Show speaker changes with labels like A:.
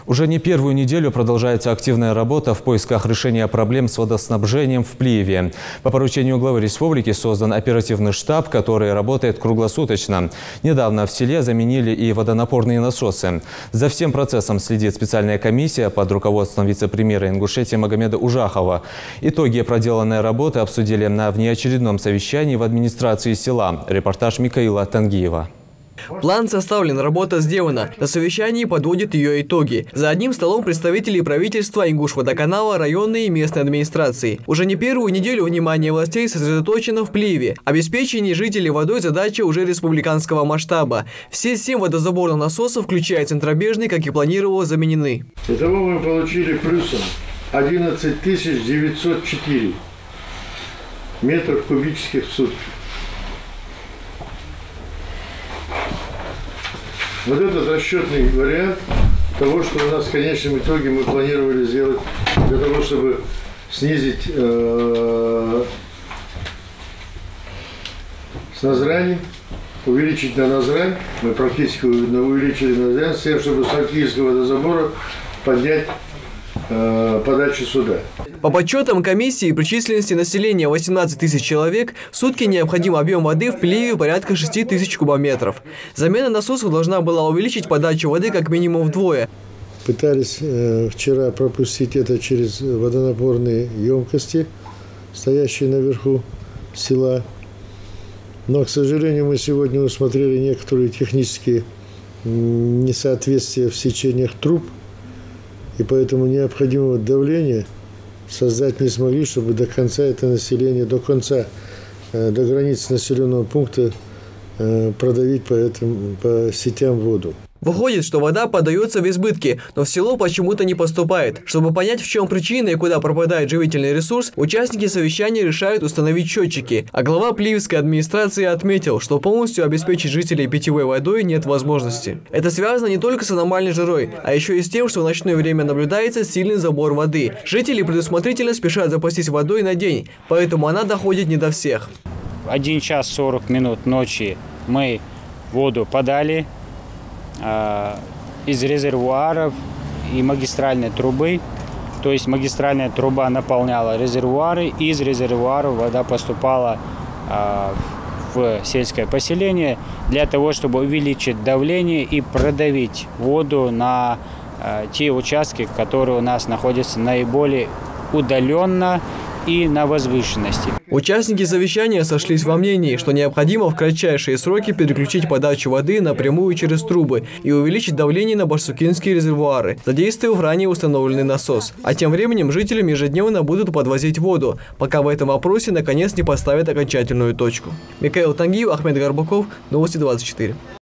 A: Уже не первую неделю продолжается активная работа в поисках решения проблем с водоснабжением в Плиеве. По поручению главы республики создан оперативный штаб, который работает круглосуточно. Недавно в селе заменили и водонапорные насосы. За всем процессом следит специальная комиссия под руководством вице-премьера Ингушетии Магомеда Ужахова. Итоги проделанной работы обсудили на внеочередном совещании в администрации села. Репортаж Микаила Тангиева.
B: План составлен, работа сделана. На совещании подводят ее итоги. За одним столом представители правительства, Ингушводоканала, районной и местной администрации. Уже не первую неделю внимание властей сосредоточено в Плиеве. Обеспечение жителей водой – задача уже республиканского масштаба. Все 7 водозаборных насосов, включая центробежный, как и планировалось, заменены.
C: Итого мы получили плюсом 11 904 метров кубических в сутки. Вот этот расчетный вариант того, что у нас в конечном итоге мы планировали сделать для того, чтобы снизить с Назрани, увеличить на Назрань, мы практически увеличили на Назрань, с тем, чтобы с Аркиевского водозабора поднять подачу сюда.
B: По подсчетам комиссии, при численности населения 18 тысяч человек, в сутки необходим объем воды в Плиеве порядка 6 тысяч кубометров. Замена насосов должна была увеличить подачу воды как минимум вдвое.
C: Пытались вчера пропустить это через водонапорные емкости, стоящие наверху села. Но, к сожалению, мы сегодня усмотрели некоторые технические несоответствия в сечениях труб. И поэтому необходимого давления создать не смогли, чтобы до конца это население, до границы населенного пункта продавить по сетям воду.
B: Выходит, что вода подается в избытке, но в село почему-то не поступает. Чтобы понять, в чем причина и куда пропадает живительный ресурс, участники совещания решают установить счетчики. А глава Плиевской администрации отметил, что полностью обеспечить жителей питьевой водой нет возможности. Это связано не только с аномальной жарой, а еще и с тем, что в ночное время наблюдается сильный забор воды. Жители предусмотрительно спешат запастись водой на день, поэтому она доходит не до всех.
D: 1 час 40 минут ночи мы воду подали из резервуаров и магистральной трубы. То есть магистральная труба наполняла резервуары, и из резервуаров вода поступала в сельское поселение для того, чтобы увеличить давление и продавить воду на те участки, которые у нас находятся наиболее удаленно и на возвышенности.
B: Участники совещания сошлись во мнении, что необходимо в кратчайшие сроки переключить подачу воды напрямую через трубы и увеличить давление на барсукинские резервуары, задействовав ранее установленный насос. А тем временем жителям ежедневно будут подвозить воду, пока в этом вопросе наконец не поставят окончательную точку. Микаил Тангиев, Ахмед Горбаков, Новости 24.